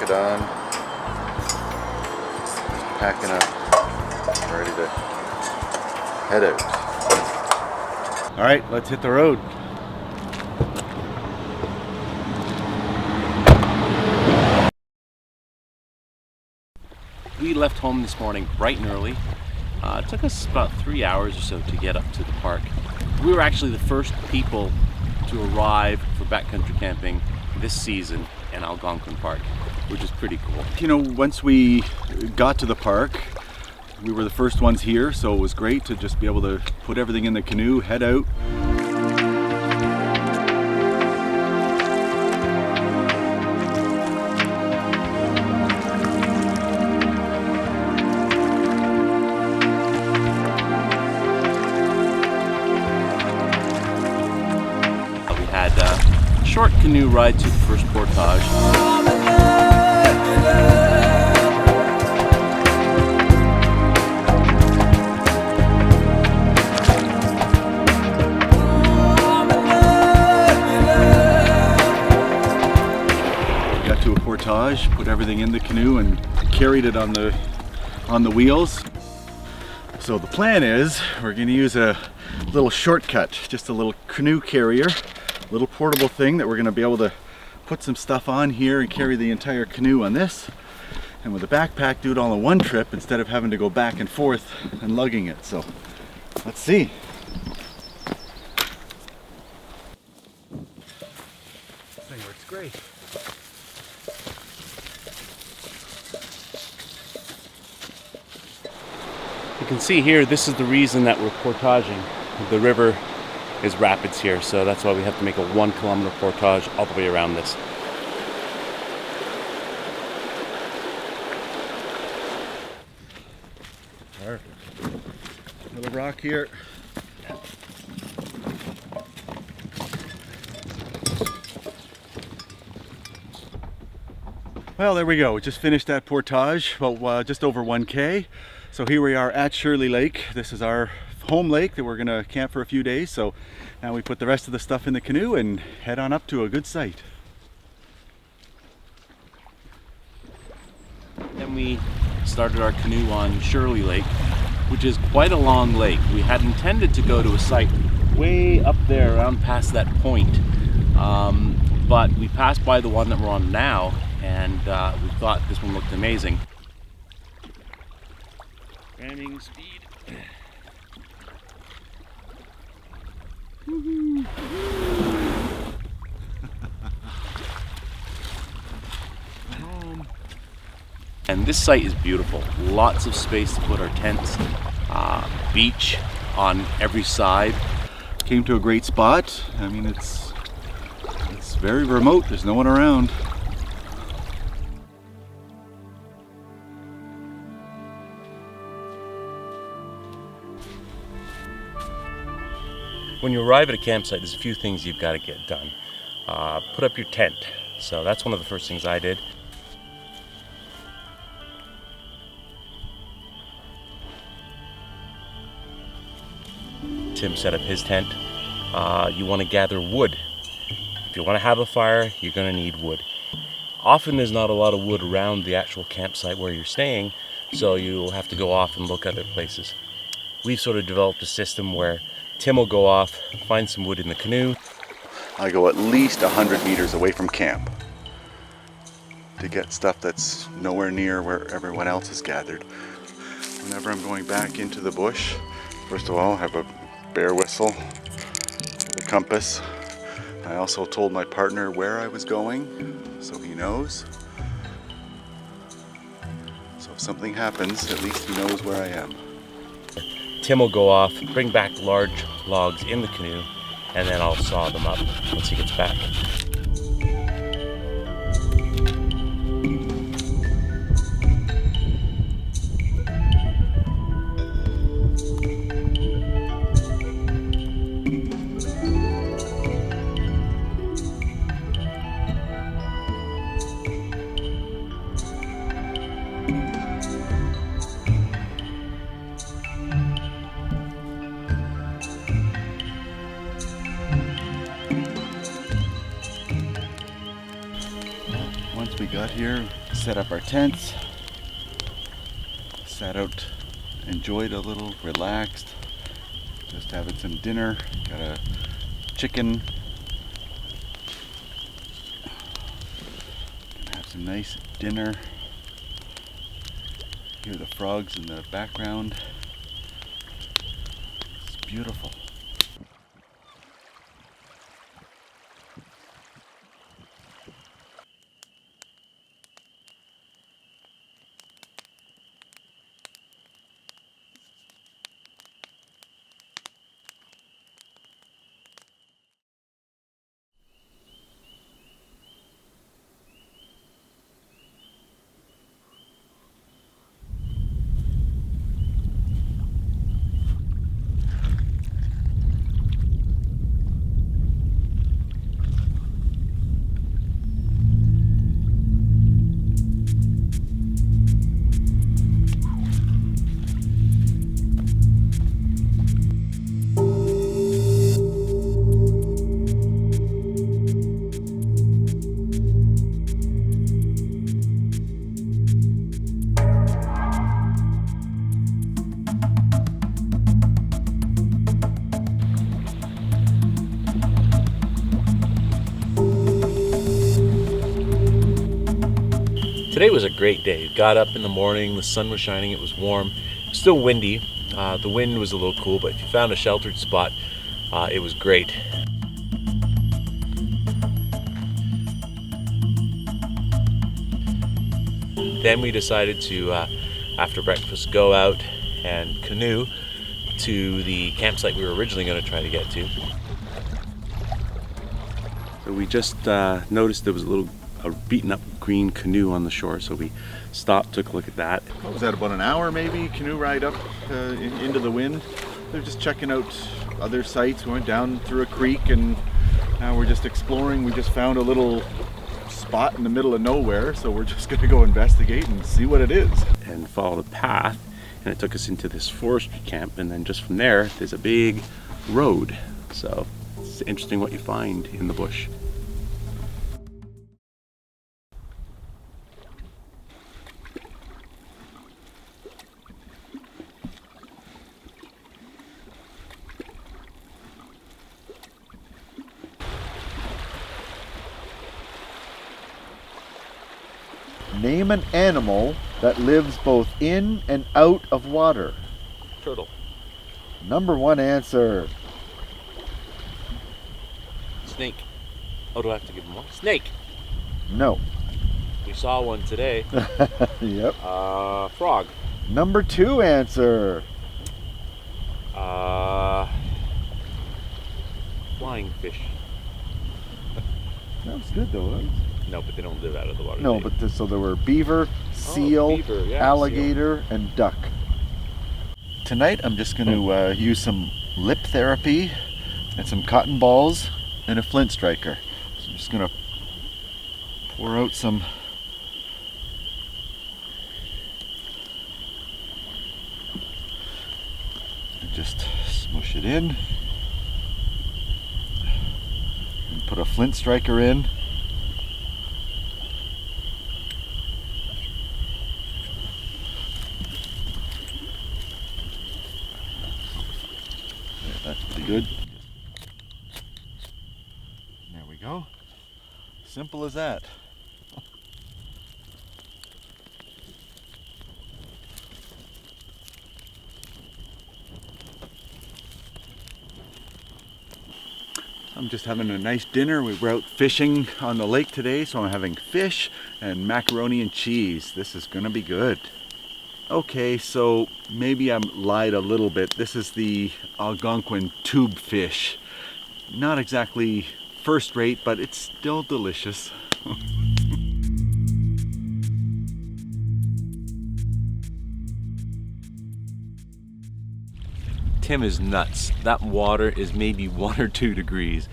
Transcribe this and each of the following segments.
jacket on, packing up, ready to head out. All right, let's hit the road. We left home this morning bright and early. It took us about 3 hours or so to get up to the park. We were actually the first people to arrive for backcountry camping this season in Algonquin Park, which is pretty cool. You know, once we got to the park, we were the first ones here, so it was great to just be able to put everything in the canoe, head out. Short canoe ride to the first portage. Got to a portage, put everything in the canoe and carried it on the wheels. So the plan is we're going to use a little shortcut, just a little canoe carrier. Little portable thing that we're going to be able to put some stuff on here and carry the entire canoe on this, and with a backpack do it all in one trip instead of having to go back and forth and lugging it. So let's see. This thing works great. You can see here, this is the reason that we're portaging. The river is rapids here, so that's why we have to make a 1 kilometer portage all the way around this. Little rock here. Well, there we go. We just finished that portage, well, just over 1K. So here we are at Shirley Lake. This is our home lake that we're gonna camp for a few days. So now we put the rest of the stuff in the canoe and head on up to a good site. Then we started our canoe on Shirley Lake, which is quite a long lake. We had intended to go to a site way up there around past that point, but we passed by the one that we're on now, and we thought this one looked amazing. Ramming speed. And this site is beautiful. Lots of space to put our tents, beach on every side. Came to a great spot. I mean, it's very remote. There's no one around. When you arrive at a campsite, there's a few things you've got to get done. Put up your tent. So that's one of the first things I did. Tim set up his tent. You want to gather wood. If you want to have a fire, you're going to need wood. Often there's not a lot of wood around the actual campsite where you're staying, so you'll have to go off and look other places. We've sort of developed a system where Tim will go off, find some wood in the canoe. I go at least 100 meters away from camp to get stuff that's nowhere near where everyone else is gathered. Whenever I'm going back into the bush, first of all, I have a bear whistle, the compass. I also told my partner where I was going, so he knows. So if something happens, at least he knows where I am. Tim will go off, bring back large logs in the canoe, and then I'll saw them up once he gets back. here, set up our tents, sat out, enjoyed a little, relaxed, just having some dinner. Got a chicken. Gonna have some nice dinner. Hear the frogs in the background. It's beautiful. Today was a great day. Got up in the morning, the sun was shining, it was warm. It was still windy. The wind was a little cool, but if you found a sheltered spot, it was great. Then we decided to, after breakfast, go out and canoe to the campsite we were originally going to try to get to. So we just noticed there was a beaten up green canoe on the shore, so we stopped, took a look at that. What was that, about an hour maybe, canoe ride up into the wind? They're just checking out other sites. We went down through a creek and now we're just exploring. We just found a little spot in the middle of nowhere, so we're just gonna go investigate and see what it is. And follow the path, and it took us into this forestry camp, and then just from there there's a big road. So it's interesting what you find in the bush. Name an animal that lives both in and out of water. Turtle. Number one answer. Snake. Oh, do I have to give them one? Snake. No. We saw one today. Yep. Frog. Number two answer. Flying fish. That was good though. Huh? No, but they don't live out of the water. No, but so there were beaver, seal, beaver, yeah, alligator, and duck. Tonight I'm just going to use some lip therapy and some cotton balls and a flint striker. So I'm just going to pour out some and just smush it in and put a flint striker in. That's pretty good. There we go. Simple as that. I'm just having a nice dinner. We were out fishing on the lake today, so I'm having fish and macaroni and cheese. This is gonna be good. Okay, so maybe I lied a little bit. This is the Algonquin tube fish. Not exactly first rate, but it's still delicious. Tim is nuts. That water is maybe 1 or 2 degrees.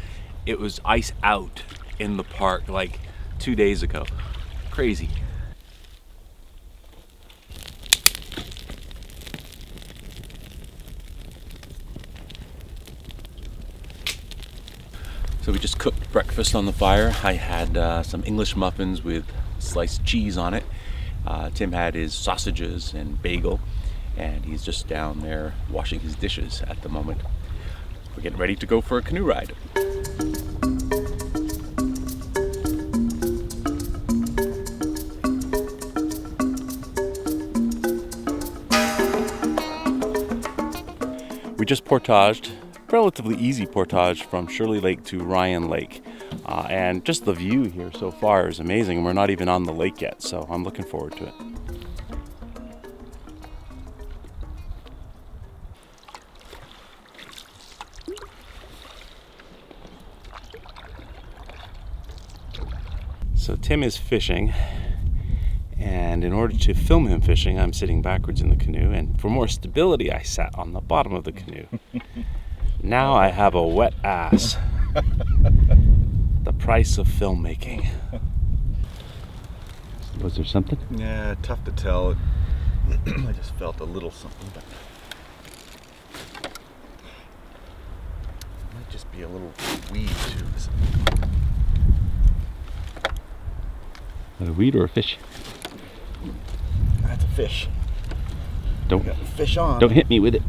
It was ice out in the park like 2 days ago. Crazy. So we just cooked breakfast on the fire. I had some English muffins with sliced cheese on it. Tim had his sausages and bagel, and he's just down there washing his dishes at the moment. We're getting ready to go for a canoe ride. We just portaged, relatively easy portage from Shirley Lake to Ryan Lake. And just the view here so far is amazing. We're not even on the lake yet, so I'm looking forward to it. So Tim is fishing, and in order to film him fishing, I'm sitting backwards in the canoe, and for more stability, I sat on the bottom of the canoe. Now I have a wet ass. The price of filmmaking. Was there something? Yeah, tough to tell. I just felt a little something, but might just be a little weed too. A weed or a fish? That's a fish. Don't Got the fish on. Don't hit me with it.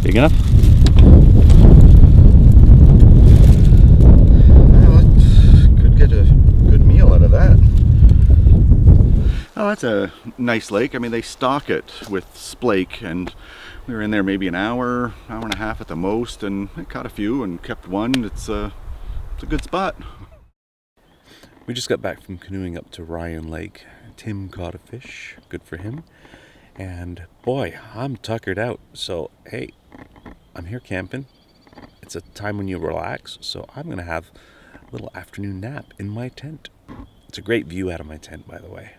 Big enough? Well, could get a good meal out of that. Oh, that's a nice lake. I mean, they stock it with splake, and we were in there maybe an hour and a half at the most, and I caught a few and kept one. It's a good spot. We just got back from canoeing up to Ryan Lake. Tim caught a fish, good for him. And boy, I'm tuckered out. So hey, I'm here camping. It's a time when you relax, so I'm gonna have a little afternoon nap in my tent. It's a great view out of my tent, by the way.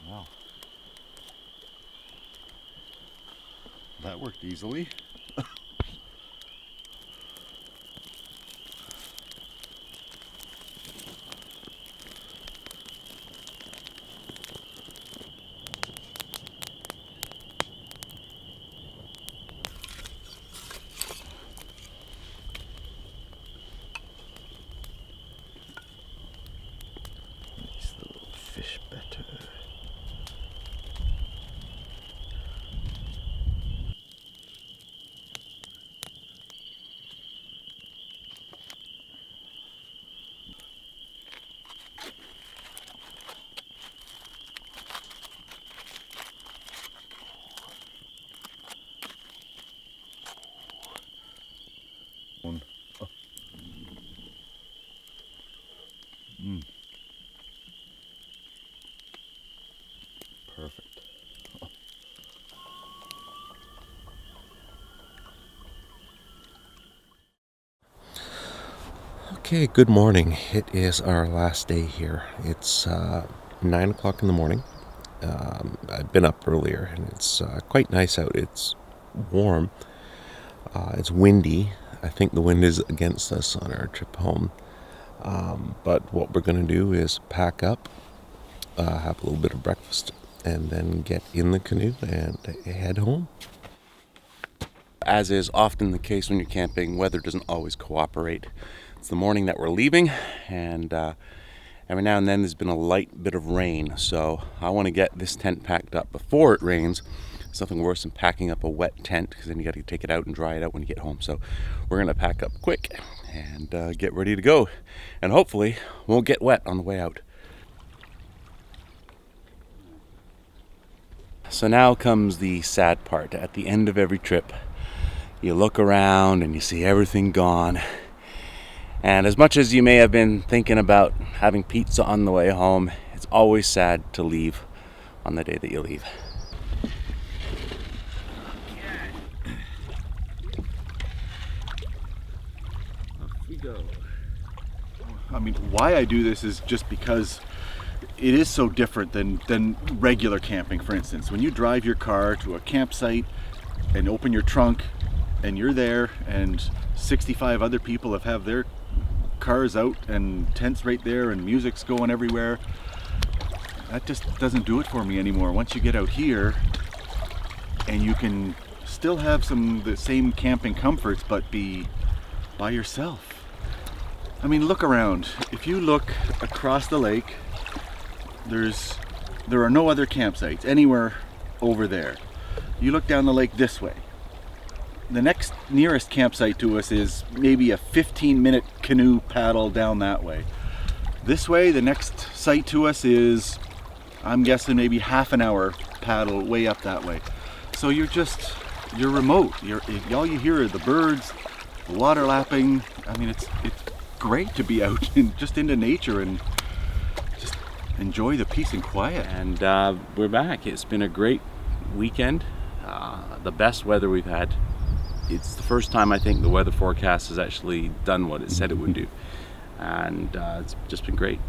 Wow. That worked easily. Nice little fish better. Perfect. Okay, good morning. It is our last day here. It's 9 o'clock in the morning. I've been up earlier, and it's quite nice out. It's warm. It's windy. I think the wind is against us on our trip home. But what we're going to do is pack up, have a little bit of breakfast, and then get in the canoe and head home. As is often the case when you're camping, weather doesn't always cooperate. It's the morning that we're leaving, and every now and then there's been a light bit of rain, so I want to get this tent packed up before it rains. It's nothing worse than packing up a wet tent, because then you got to take it out and dry it out when you get home. So we're going to pack up quick and get ready to go, and hopefully won't get wet on the way out. So now comes the sad part. At the end of every trip, you look around and you see everything gone. And as much as you may have been thinking about having pizza on the way home, it's always sad to leave on the day that you leave. we go. I mean, why I do this is just because it is so different than regular camping. For instance, when you drive your car to a campsite and open your trunk and you're there and 65 other people have their cars out and tents right there and music's going everywhere, that just doesn't do it for me anymore. Once you get out here and you can still have the same camping comforts but be by yourself. I mean, look around. If you look across the lake, there are no other campsites anywhere over there. You look down the lake this way. The next nearest campsite to us is maybe a 15-minute canoe paddle down that way. This way, the next site to us is, I'm guessing, maybe half an hour paddle way up that way. So you're remote. All you hear are the birds, the water lapping. I mean, it's great to be out and just into nature and just enjoy the peace and quiet. And we're back. It's been a great weekend. The best weather we've had. It's the first time I think the weather forecast has actually done what it said it would do. And it's just been great.